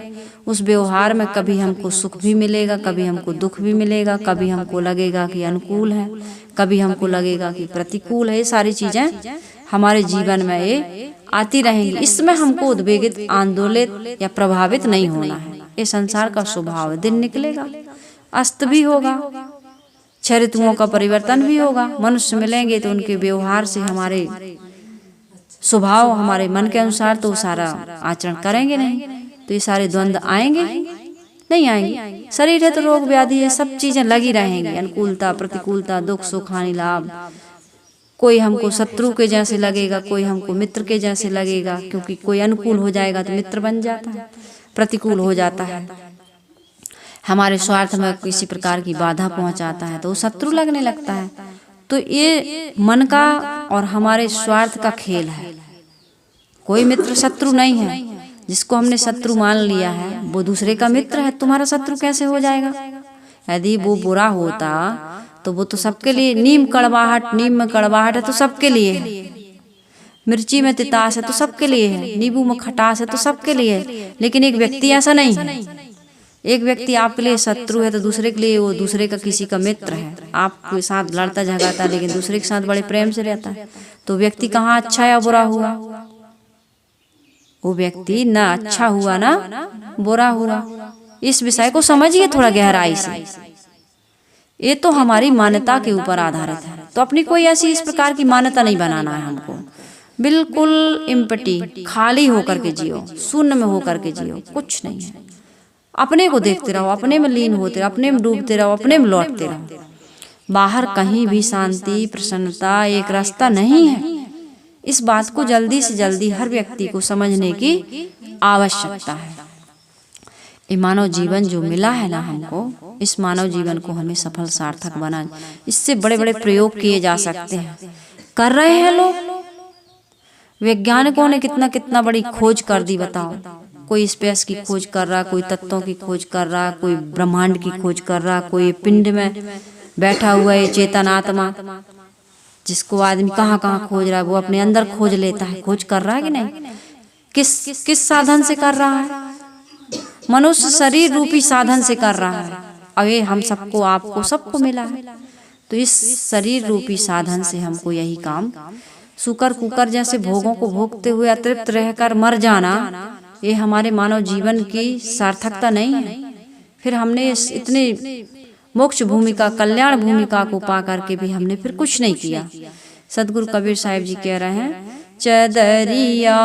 उस व्यवहार में कभी हमको सुख भी मिलेगा, कभी हमको दुख भी मिलेगा, कभी हमको लगेगा कि अनुकूल है, कभी हमको लगेगा कि प्रतिकूल है। ये सारी चीजें हमारे जीवन में ये आती रहेंगी। इसमें हमको उद्वेगित, आंदोलित या प्रभावित नहीं होना है। ये संसार का स्वभाव है, दिन निकलेगा, अस्त भी होगा, छह ऋतुओं का परिवर्तन भी होगा। मनुष्य मिलेंगे तो उनके व्यवहार से हमारे स्वभाव, हमारे मन के अनुसार तो सारा आचरण करेंगे नहीं, तो ये सारे द्वंद्व आएंगे ही नहीं आएंगे। शरीर है तो रोग व्याधि है, सब चीजें लगी रहेंगी, अनुकूलता प्रतिकूलता, दुख सुख हानि लाभ। कोई हमको शत्रु के जैसे लगेगा, कोई हमको मित्र के जैसे लगेगा, क्योंकि कोई अनुकूल हो जाएगा तो मित्र बन जाता है, प्रतिकूल हो जाता है, हमारे स्वार्थ में किसी प्रकार की बाधा पहुंचाता है तो वो शत्रु लगने लगता है। तो ये मन का और हमारे स्वार्थ का खेल है। कोई मित्र शत्रु नहीं है, जिसको हमने शत्रु मान लिया है वो दूसरे का मित्र है, तुम्हारा शत्रु कैसे हो जाएगा? यदि वो बुरा होता तो वो तो सबके लिए, नीम में कड़वाहट है तो सबके लिए है, मिर्ची में तितास है तो सबके लिए है, नींबू में खटास है तो सबके लिए है। लेकिन एक व्यक्ति ऐसा नहीं है। एक व्यक्ति आपके लिए शत्रु है तो दूसरे के लिए वो दूसरे का किसी का मित्र है, आपके साथ लड़ता झगड़ता है लेकिन दूसरे के साथ बड़े प्रेम से रहता है। तो व्यक्ति कहाँ अच्छा या बुरा हुआ? वो व्यक्ति ना अच्छा हुआ ना बुरा हुआ। इस विषय को समझिए थोड़ा गहराई से। ये तो हमारी मान्यता के ऊपर आधारित है, तो अपनी कोई ऐसी इस प्रकार की मान्यता नहीं बनाना है हमको। बिल्कुल इम्पटी, खाली होकर के जियो, शून्य में होकर के जियो, कुछ नहीं है। अपने को देखते रहो, अपने में लीन होते रहो, अपने में डूबते रहो, अपने में लौटते रहो। बाहर कहीं भी शांति प्रसन्नता एक रास्ता नहीं है। इस बात को जल्दी से जल्दी हर व्यक्ति को समझने की आवश्यकता है। ये मानव जीवन जो मिला है ना हमको, इस मानव जीवन को हमें सफल सार्थक बनाना, इससे बड़े बड़े प्रयोग किए जा सकते हैं, कर रहे हैं लोग। वैज्ञानिकों ने कितना कितना बड़ी खोज कर दी, बताओ। कोई स्पेस की खोज कर रहा, कोई तत्वों की खोज कर रहा, कोई ब्रह्मांड की खोज कर रहा, कोई पिंड में बैठा हुआ है चेतन आत्मा, जिसको आदमी कहाँ कहाँ खोज रहा है, वो अपने अंदर खोज लेता है। खोज कर रहा है कि नहीं? किस साधन से कर रहा है? मनुष्य शरीर रूपी साधन से कर रहा है। और ये हम सबको, आपको सबको मिला है। तो इस शरीर रूपी साधन से हमको यही काम, शुकर कुकर जैसे भोगों को भोगते हुए अतृप्त रहकर मर जाना, ये हमारे मानव जीवन की सार्थकता नहीं है। फिर हमने इतने मोक्ष भूमिका, कल्याण भूमिका को पा करके भी हमने फिर कुछ नहीं किया। सदगुरु कबीर साहिब जी कह रहे हैं, चदरिया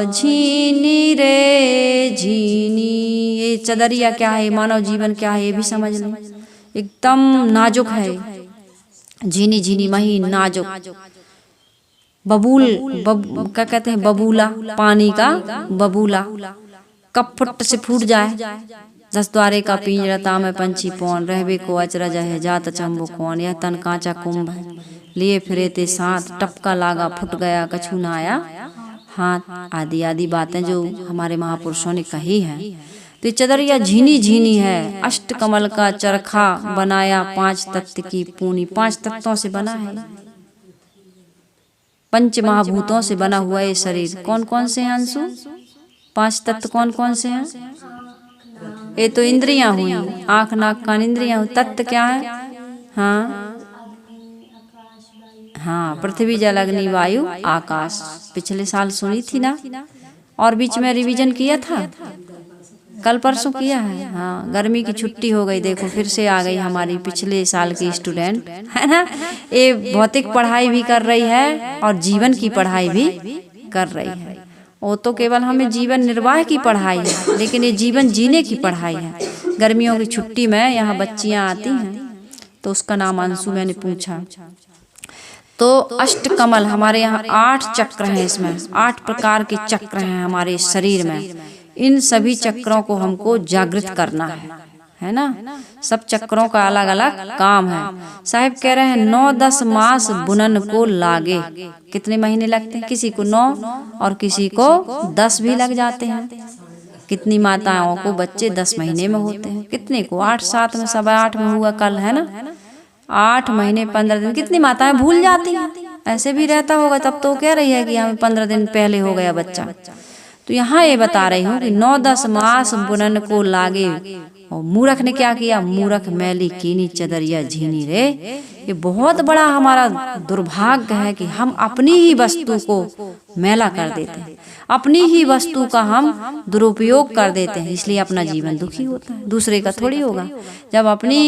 झीनी रे झीनी। ये चदरिया क्या है, मानव जीवन क्या है, ये भी समझ लें। एकदम नाजुक है, झीनी झीनी महीन नाजुक क्या कहते हैं, बबूला, पानी का बबूला कब फुट से फूट जाए। जस द्वारे का पिंजरा तामे पंछी पौन, रहबे को अचरज है जात चंबो कौन। यह तन कांचा कुंभ है लिए फिरे ते साथ, टपका लागा फुट गया कछु न आया हाथ। आदि आदि बातें जो हमारे महापुरुषों ने कही हैं। तो चदरिया झीनी झीनी है, अष्ट कमल का चरखा बनाया, 5 तत्व की पूनी। 5 तत्वों से बना है, पंच महाभूतों से बना हुआ ये शरीर। कौन कौन से हैं अंशु? 5 तत्व कौन कौन से हैं? ये तो इंद्रियां हुई, आंख नाक कान इंद्रियां हुई। तत्व क्या है? हाँ, पृथ्वी जल अग्नि वायु आकाश। पिछले साल सुनी थी ना, और बीच में रिवीजन किया था, कल परसों किया है। हाँ, गर्मी की छुट्टी हो गई, देखो फिर से आ गई हमारी पिछले साल की स्टूडेंट, है ना। ये भौतिक पढ़ाई भी कर रही है और जीवन की पढ़ाई भी कर रही है। वो तो केवल हमें जीवन निर्वाह की पढ़ाई है, लेकिन ये जीवन जीने की पढ़ाई है। गर्मियों की छुट्टी में यहाँ बच्चियाँ आती हैं, तो उसका नाम अंशु मैंने पूछा। तो अष्ट कमल हमारे यहाँ 8 चक्र हैं, इसमें 8 प्रकार के चक्र हैं हमारे शरीर में। इन सभी चक्रों को हमको जागृत करना है ना। सब चक्रों का अलग अलग काम है। साहिब कह रहे हैं 9-10 मास बुनन को लागे। कितने महीने लगते हैं? किसी को 9 और किसी को 10 भी लग जाते हैं। कितनी माताओं को बच्चे 10 महीने में होते हैं, कितने को 8-7 में, 8.25 में हुआ कल, है ना। 8 महीने 15 दिन, कितनी माताएं भूल जाती हैं। ऐसे भी रहता होगा, तब तो कह रही है कि हमें 15 दिन पहले हो गया बच्चा। तो यहाँ ये बता रही हूँ कि 9-10 मास बुनन को लागे। और मूर्ख ने क्या किया? मूर्ख मैली कीनी चदरिया झीनी रे। ये बहुत बड़ा हमारा दुर्भाग्य है कि हम अपनी ही वस्तु को मैला कर देते हैं, अपनी ही वस्तु का हम दुरुपयोग कर देते हैं, इसलिए अपना जीवन दुखी होता है, दूसरे का थोड़ी होगा। जब अपनी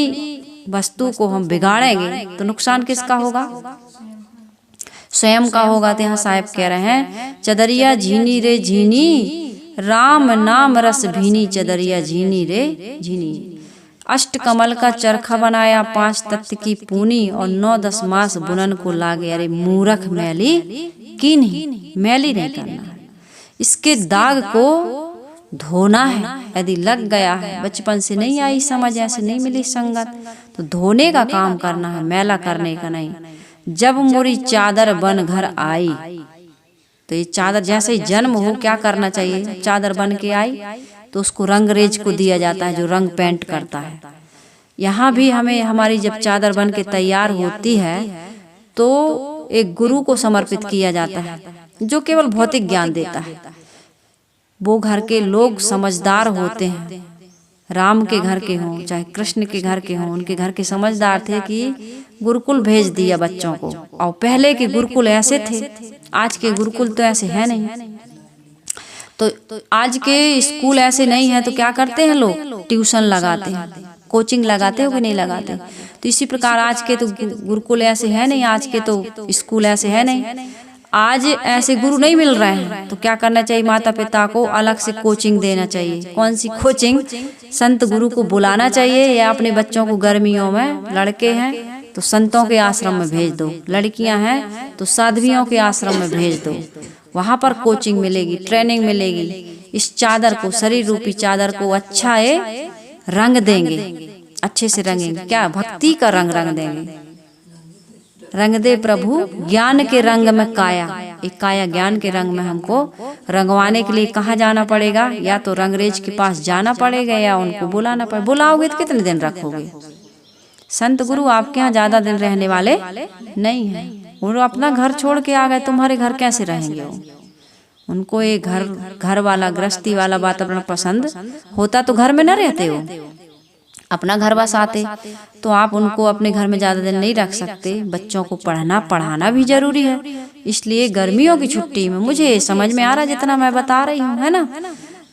वस्तु को हम बिगाड़ेंगे तो नुकसान किसका होगा? स्वयं का होगा। तो यहाँ साहिब कह रहे हैं चदरिया झीनी रे झीनी, राम नाम रस भीनी, चदरिया झीनी रे झीनी। अष्ट कमल का चरखा बनाया, 5 तत्व की पूनी, और 9-10 मास बुनन को लागे। अरे मूर्ख मैली की नहीं, मैली नहीं करना है, इसके दाग को धोना है। यदि लग गया है, बचपन से नहीं आई समझ, ऐसे नहीं मिली संगत, तो धोने का काम करना है, मैला करने का नहीं। जब मोरी चादर बन घर आई, तो ये चादर जैसे ही जन्म हो क्या करना चाहिए? चादर बन के आई तो उसको रंगरेज को दिया जाता है, जो रंग पेंट करता है। यहाँ भी हमें हमारी जब चादर बन के तैयार होती है तो एक गुरु को समर्पित किया जाता है, जो केवल भौतिक ज्ञान देता है। वो घर के लोग समझदार होते हैं, राम के घर के हों चाहे कृष्ण के घर के हों, उनके घर के समझदार थे कि गुरुकुल भेज दिया बच्चों को। और पहले के गुरुकुल ऐसे थे, आज के गुरुकुल तो ऐसे है नहीं। तो आज के स्कूल ऐसे नहीं है, तो क्या करते हैं लोग? ट्यूशन लगाते हैं, कोचिंग लगाते हो कि नहीं लगाते? तो इसी प्रकार आज के तो गुरुकुल ऐसे है नहीं, आज के तो स्कूल ऐसे है नहीं। आज ऐसे गुरु नहीं मिल रहे हैं, तो क्या करना चाहिए? माता पिता को अलग से कोचिंग देना चाहिए। कौन सी कोचिंग? संत गुरु को बुलाना चाहिए, या अपने बच्चों को गर्मियों में, लड़के हैं तो संतों के आश्रम में भेज दो, लड़कियां हैं तो साध्वियों के आश्रम में भेज दो। वहां पर कोचिंग मिलेगी, ट्रेनिंग मिलेगी। इस चादर को, शरीर रूपी चादर को अच्छा रंग देंगे, अच्छे से रंगेंगे। क्या? भक्ति का रंग देंगे। रंग दे प्रभु ज्ञान के रंग में काया। एक काया ज्ञान के रंग में हमको रंगवाने के लिए कहाँ जाना पड़ेगा? या तो रंगरेज के पास जाना पड़ेगा, या उनको बुलाना पड़ेगा। बुलाओगे तो कितने दिन रखोगे? संत गुरु आपके यहाँ ज्यादा दिन रहने वाले नहीं है। वो अपना घर छोड़ के आ गए, तुम्हारे घर कैसे रहेंगे वो? उनको ये घर वाला, गृहस्थी वाला वातावरण पसंद होता तो घर में न रहते हो, अपना घर बसाते। तो आप उनको अपने घर में ज्यादा दिन नहीं रख सकते। बच्चों को पढ़ाना भी जरूरी है। इसलिए गर्मियों की छुट्टी में, मुझे समझ में आ रहा जितना मैं बता रही हूँ, है ना,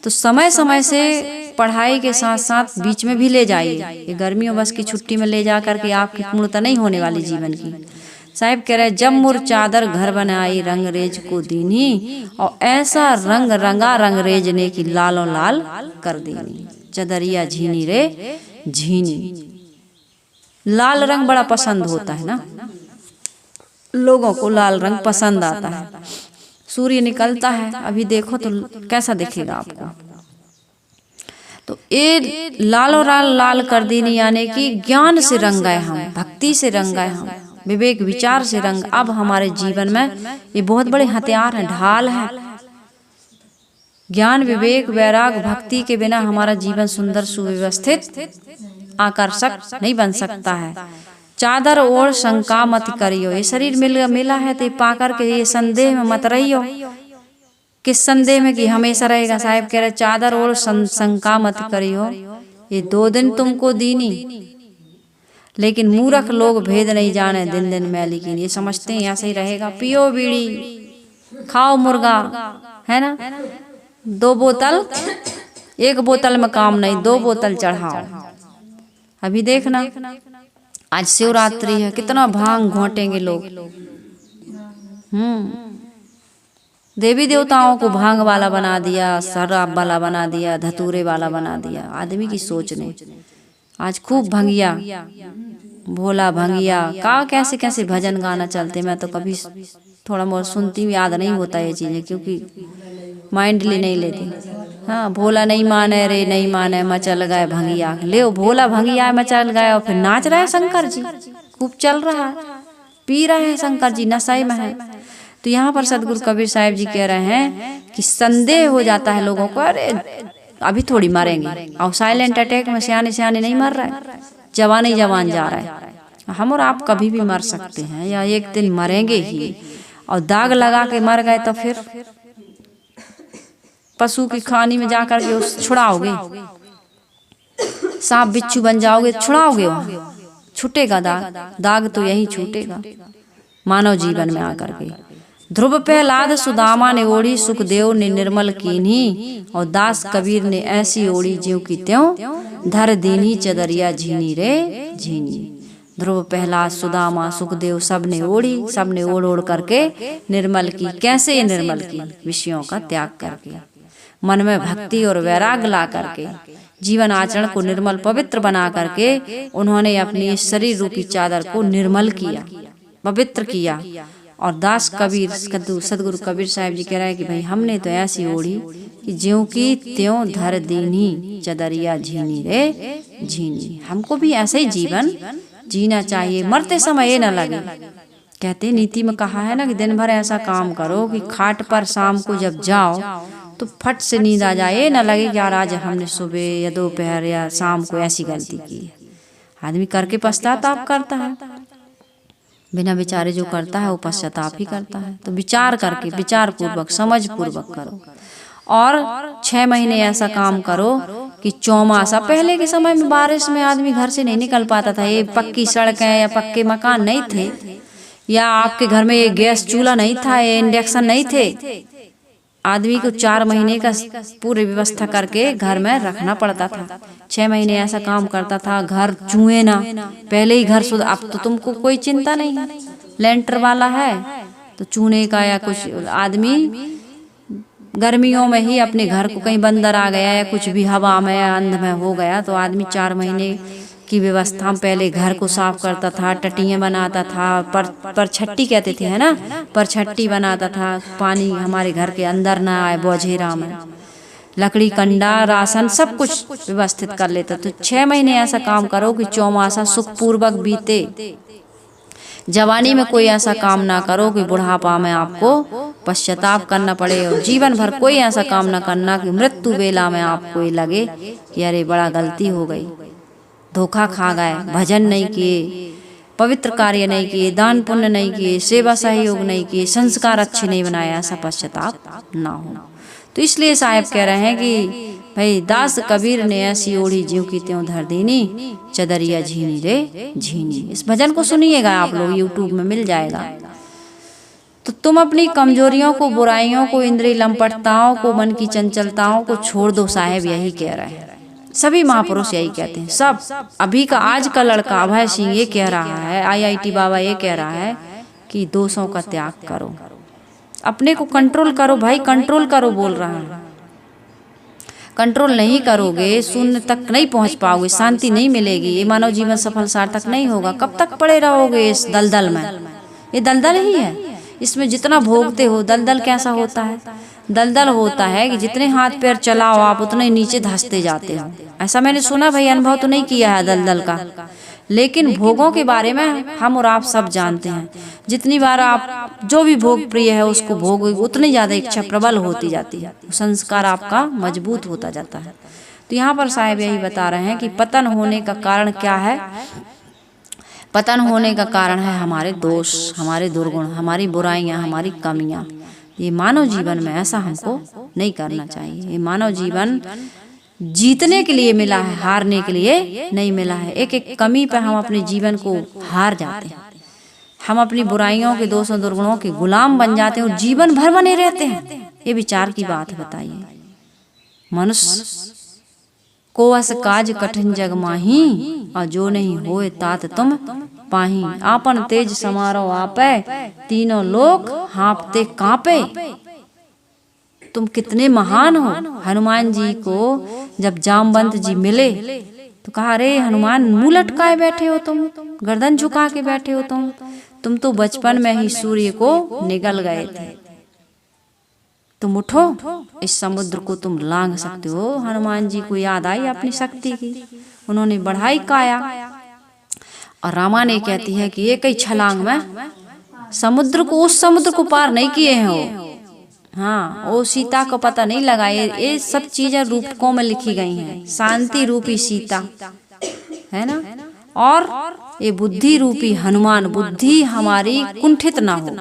तो समय समय से पढ़ाई के साथ साथ बीच में भी ले जाइए। ये गर्मियों बस की छुट्टी में ले जा करके आपकी पूर्णता नहीं होने वाली जीवन की। साहिब कह रहे जब मुर चादर घर बनाई, रंगरेज को दीनी, और ऐसा रंग रंगा रंगरेज ने की लालों लाल कर दीनी। चदरिया झीनी रे झीनी। लाल रंग बड़ा पसंद होता है ना। लोगों को लाल रंग पसंद आता है। सूर्य निकलता है, अभी देखो तो कैसा दिखेगा आपको। तो ये लालो लाल कर देनी, यानी कि ज्ञान से रंग गए हम, भक्ति से रंग गए हम, विवेक विचार से रंग। अब हमारे जीवन में ये बहुत बड़े हथियार हैं, ढाल है। ज्ञान विवेक वैराग भक्ति के बिना हमारा जीवन सुंदर सुव्यवस्थित आकर्षक नहीं बन सकता है। चादर ओढ़ शंका मत करियो, ये शरीर मिला है तो पा करके ये संदेह में मत रहियो। किस संदेह में कि हमेशा रहेगा। साहिब कह रहे चादर ओढ़ शंका मत करियो, ये 2 दिन तुमको दीनी, लेकिन मूर्ख लोग भेद नहीं जाने, दिन दिन मैली की। ये समझते हैं ऐसे ही रहेगा। पियो बीड़ी, खाओ मुर्गा, है ना। 2 बोतल, 1 बोतल में काम नहीं, 2 बोतल चढ़ाओ। अभी देखना आज शिवरात्रि है, कितना भांग घोटेंगे लोग। देवी देवताओं को भांग वाला बना दिया, शराब वाला बना दिया, धतूरे वाला बना दिया। आदमी की सोच ने आज खूब भंगिया, भोला भंगिया का कैसे कैसे भजन गाना चलते। मैं तो कभी थोड़ा बहुत सुनती हूँ, याद नहीं होता ये चीजें, क्योंकि माइंडली नहीं लेती। हाँ, भोला नहीं माने रे नहीं माने, मचल गए भंगिया। ले भोला भंगिया मचल गए और फिर नाच रहे हैं शंकर जी, खूब चल रहा है, पी रहे हैं शंकर जी, नशे में है। तो यहाँ पर सदगुरु कबीर साहिब जी कह रहे हैं कि संदेह हो जाता है लोगों को, अरे अभी थोड़ी मरेंगे। और साइलेंट अटैक में सियाने सियाने नहीं मर रहे, जवान ही जवान जा रहा है। हम और आप कभी भी मर सकते हैं, या एक दिन मरेंगे ही। और दाग लगा के मर गए तो फिर पशु की खानी में जाकर के उस छुड़ाओगे, सांप बिच्छू बन जाओगे, छुड़ाओगे, वहां छूटेगा दाग। दाग तो यही छूटेगा मानव जीवन में आकर के। ध्रुव प्रहलाद सुदामा ने ओढ़ी, सुखदेव ने निर्मल कीन्ही, और दास कबीर ने ऐसी ओढ़ी ज्यों की त्यों धर दीनी, चदरिया झीनी रे झीनी। ध्रुव प्रहलाद सुदामा सुखदेव सब ने ओढ़ी, सब ने ओढ़ ओढ़ करके निर्मल की। कैसे निर्मल की? विषयों का त्याग करके, मन में भक्ति और वैराग ला करके, जीवन आचरण को निर्मल पवित्र बना करके उन्होंने अपनी शरीर रूपी चादर को निर्मल किया, पवित्र किया। और दास कबीर सदगुरु कबीर साहिब जी कह रहे हैं कि भाई हमने तो ऐसी ओढ़ी कि ज्यों की त्यों धर दीनी, चदरिया झीनी रे झीनी। हमको भी ऐसे ही जीवन जीना चाहिए, मरते समय ये न लगे। कहते नीति में कहा है ना कि दिन भर ऐसा काम करो कि खाट पर शाम को जब जाओ तो फट से नींद आ जाए, न लगे कि यार आज हमने सुबह या दोपहर या शाम को ऐसी गलती की। आदमी करके पश्चाताप करता है, बिना विचारे जो करता है वो पश्चाताप ही करता है। तो विचार करके, विचार पूर्वक, समझ पूर्वक करो। और 6 महीने ऐसा काम करो कि चौमासा। पहले के समय में बारिश में आदमी घर से नहीं निकल पाता था, ये पक्की सड़कें या पक्के मकान नहीं थे, या आपके घर में ये गैस चूल्हा नहीं था, ये इंडक्शन नहीं थे। आदमी को 4 महीने का पूरी व्यवस्था करके घर में रखना पड़ता था। 6 महीने ऐसा काम करता था, घर चूहे ना, पहले ही घर शुद्ध। अब तो तुमको कोई चिंता नहीं है, लेंटर वाला है तो चूने का या कुछ। आदमी गर्मियों में ही अपने घर को कहीं बंदर आ गया या कुछ भी हवा में या अंध में हो गया तो आदमी 4 महीने की व्यवस्था पहले घर को साफ करता था, टटियाँ बनाता था, परछट्टी कहते थे, है ना, परछट्टी बनाता था, पानी हमारे घर के अंदर ना आए, बोझेरा में लकड़ी कंडा राशन सब कुछ व्यवस्थित कर लेता। तो 6 महीने ऐसा काम करो कि चौमासा सुखपूर्वक बीते। जवानी में कोई ऐसा काम ना करो कि बुढ़ापा में आपको पश्चाताप करना पड़े, और जीवन भर कोई ऐसा काम ना करना कि मृत्यु वेला में आपको ये लगे कि अरे बड़ा गलती हो गई, धोखा खा गए, भजन नहीं किए, पवित्र कार्य नहीं किए, दान पुण्य नहीं किए, सेवा सहयोग नहीं किए, संस्कार अच्छे नहीं बनाए, ऐसा पश्चाताप ना हो। तो इसलिए साहिब कह रहे हैं कि भाई दास कबीर ने ऐसी ओढ़ी ज्यों की त्यों धर दीनी, चदरिया झीनी रे झीनी। इस भजन को सुनिएगा आप लोग, यूट्यूब में मिल जाएगा। तो तुम अपनी कमजोरियों को, बुराइयों को, इंद्रिय लंपटताओं को, मन की चंचलताओं को छोड़ दो। साहिब यही कह रहे हैं, सभी महापुरुष यही कहते हैं। सब अभी का आज का लड़का अभय सिंह ये कह रहा है, IIT बाबा ये कह रहा है कि दोषों का त्याग करो, अपने को कंट्रोल करो। भाई कंट्रोल करो बोल रहा है। कंट्रोल नहीं करोगे शून्य तक नहीं पहुंच पाओगे, शांति नहीं मिलेगी, ये मानव जीवन सफल सार्थक नहीं होगा। कब तक पड़े रहोगे इस दलदल में? ये दलदल ही है। इसमें जितना भोगते हो, दलदल कैसा होता है? दलदल होता है कि जितने हाथ पैर चलाओ आप उतने नीचे धंसते जाते हो। ऐसा मैंने सुना, भाई अनुभव तो नहीं किया है दलदल का, लेकिन भोगों के बारे में हम और आप सब जानते हैं। जितनी बार आप जो भी भोग प्रिय है उसको भोगोगे उतनी ज़्यादा इच्छा प्रबल होती जाती है, संस्कार आपका मजबूत होता जाता है। तो यहाँ पर साहब यही बता रहे हैं कि पतन होने का कारण क्या है? पतन होने का कारण है हमारे दोष, हमारे दुर्गुण, हमारी बुराइयां, हमारी कमियां। ये मानव जीवन में ऐसा हमको नहीं करना चाहिए। ये मानव जीवन जीतने के लिए मिला है, हारने के लिए नहीं मिला है। एक एक कमी पर हम अपने जीवन को हार जाते हैं। हम अपनी बुराइयों के, दोषों, दुर्गुणों के गुलाम बन जाते हैं और जीवन भर बने रहते हैं। ये विचार की बात बताइए। मनुष्य को अस काज कठिन जग माही, और जो नहीं होए तात तुम पाही। आपन तेज समारो आपे, तीनों लोग हाँपते कांपे। तुम कितने महान हो। हनुमान जी को जब जामवंत जी मिले तो कहा, अरे हनुमान मुंह लटकाए बैठे हो तुम, गर्दन झुका के बैठे हो तुम तो बचपन में ही सूर्य को निगल गए थे। तुम उठो, इस समुद्र को तुम लांघ सकते हो। हनुमान जी को याद आई अपनी शक्ति की, उन्होंने बढ़ाई काया। और रामा ने कहती है कि एक ही छलांग में समुद्र को, उस समुद्र को पार नहीं किए हैं वो। हाँ, वो सीता को पता नहीं लगा। ये सब चीजें रूपकों में लिखी गई हैं। शांति रूपी सीता है ना, और ये बुद्धि रूपी हनुमान। बुद्धि हमारी कुंठित ना हो।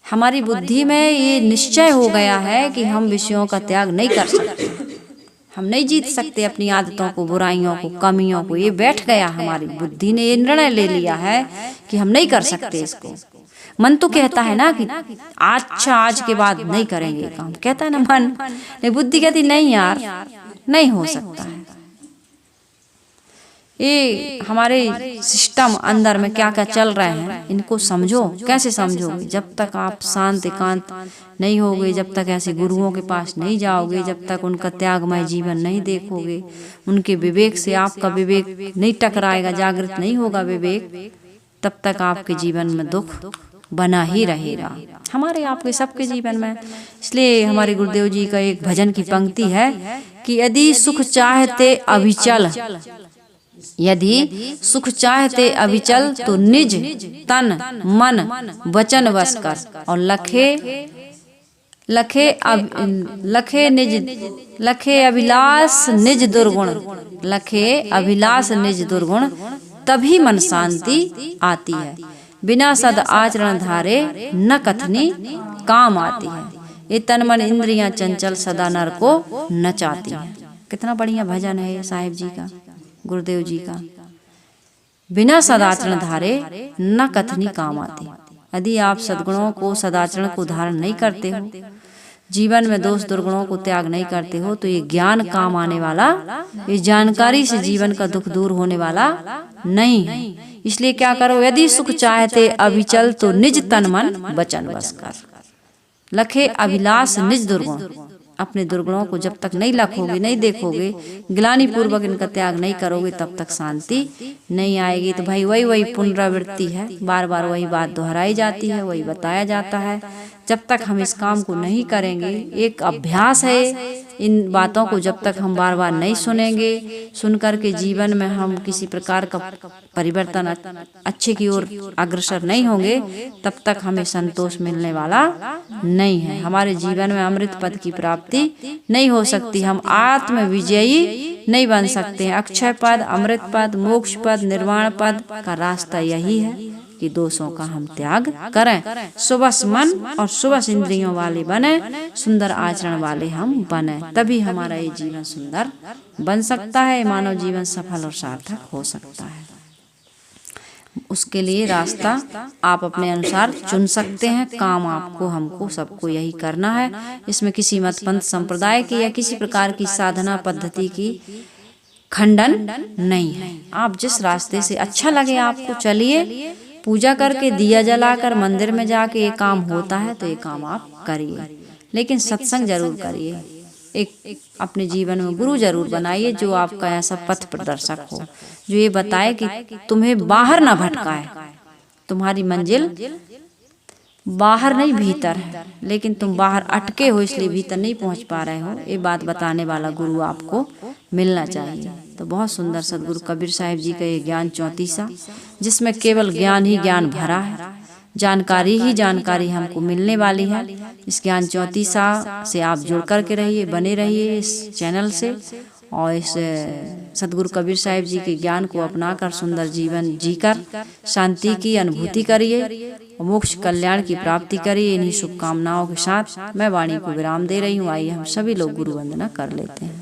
हमारी बुद्धि में ये निश्चय हो गया है कि हम विषयों का त्याग नहीं कर सकते, हम नहीं जीत सकते अपनी आदतों को, बुराइयों को, कमियों को। ये बैठ गया, हमारी बुद्धि ने ये निर्णय ले लिया है कि हम नहीं कर सकते इसको। मन तो कहता है ना कि अच्छा आज के बाद नहीं करेंगे काम, कहता है ना मन, लेकिन बुद्धि कहती नहीं यार, नहीं हो सकता है। ये हमारे सिस्टम अंदर में क्या क्या चल रहे हैं, इनको समझो। कैसे समझोगे? जब तक आप शांत एकांत नहीं होगे, जब तक ऐसे गुरुओं के पास नहीं जाओगे, जब तक उनका त्यागमय जीवन नहीं देखोगे, उनके विवेक से आपका विवेक नहीं टकराएगा, जागृत नहीं होगा विवेक, तब तक आपके जीवन में दुख बना ही रहेगा, हमारे आपके सबके जीवन में। इसलिए हमारे गुरुदेव जी का एक भजन की पंक्ति है कि यदि सुख चाहते अभिचल, यदि सुख चाहते अभिचल, तो निज तन मन वचन वश कर। और लखे अभिलाष निज दुर्गुण, लखे अभिलाष निज दुर्गुण, तभी मन शांति आती है। बिना सद आचरण धारे न कथनी काम आती है। ये तन मन इंद्रियां चंचल सदा नर को नचाती हैं। कितना बढ़िया भजन है ये साहिब जी का, गुरुदेव जी का। बिना सदाचरण धारे न कथनी काम आती। यदि आप सद्गुणों को, सदाचरण को धारण नहीं करते हो, जीवन में दोष दुर्गुणों को त्याग नहीं करते हो, तो ये ज्ञान काम आने वाला, ये जानकारी से जीवन का दुख दूर होने वाला नहीं है। इसलिए क्या करो, यदि सुख चाहते अभिचल, तो निज तन मन वचन वश कर। लखे अभिलाष निज दुर्गुण, अपने दुर्गुणों को जब तक नहीं लखोगे, नहीं देखोगे, ग्लानि पूर्वक इनका त्याग नहीं करोगे, तब तक शांति नहीं आएगी। तो भाई वही पुनरावृत्ति है, बार बार वही बात दोहराई जाती है, वही बताया जाता है। जब तक हम इस काम को नहीं करेंगे, एक अभ्यास है, इन बातों को जब तक हम बार बार नहीं सुनेंगे, सुन करके जीवन में हम किसी प्रकार का परिवर्तन अच्छे की ओर अग्रसर नहीं होंगे, तब तक हमें संतोष मिलने वाला नहीं है। हमारे जीवन में अमृत पद की प्राप्ति नहीं हो सकती, हम आत्म विजयी नहीं बन सकते हैं। अक्षय पद, अमृत पद, मोक्ष पद, निर्वाण पद का रास्ता यही है कि दोषों का हम त्याग करें, सुबह मन और सुबह इंद्रियों वाले बने, सुंदर आचरण वाले हम बने, तभी हमारा ये जीवन सुंदर बन सकता है, मानव जीवन सफल और सार्थक हो सकता है। उसके लिए रास्ता आप अपने अनुसार चुन सकते हैं। काम आपको, हमको, सबको यही करना है। इसमें किसी मतपंथ संप्रदाय की या किसी प्रकार की साधना पद्धति की खंडन नहीं है। आप जिस रास्ते से अच्छा लगे आपको चलिए, पूजा करके, दिया जलाकर, मंदिर में जाके ये काम होता है तो ये काम आप करिए, लेकिन सत्संग जरूर करिए। एक अपने जीवन में गुरु जरूर बनाइए जो आपका ऐसा पथ प्रदर्शक हो, जो ये बताए कि तुम्हें बाहर ना भटकाए, तुम्हारी मंजिल बाहर नहीं भीतर है, लेकिन तुम बाहर अटके हो इसलिए भीतर नहीं पहुंच पा रहे हो। ये बात बताने वाला गुरु आपको मिलना चाहिए। तो बहुत सुंदर सदगुरु कबीर साहिब जी का ये ज्ञान चौतीसा, जिसमें केवल ज्ञान ही ज्ञान भरा है, जानकारी ही जानकारी हमको मिलने वाली है। इस ज्ञान चौतीसा से आप जुड़ करके रहिए, बने रहिए इस चैनल से, और इस सदगुरु कबीर साहिब जी के ज्ञान को अपनाकर सुंदर जीवन जीकर शांति की अनुभूति करिए और मोक्ष कल्याण की प्राप्ति करिए। इन्हीं शुभकामनाओं के साथ मैं वाणी को विराम दे रही हूँ। आइए हम सभी लोग गुरु वंदना कर लेते हैं।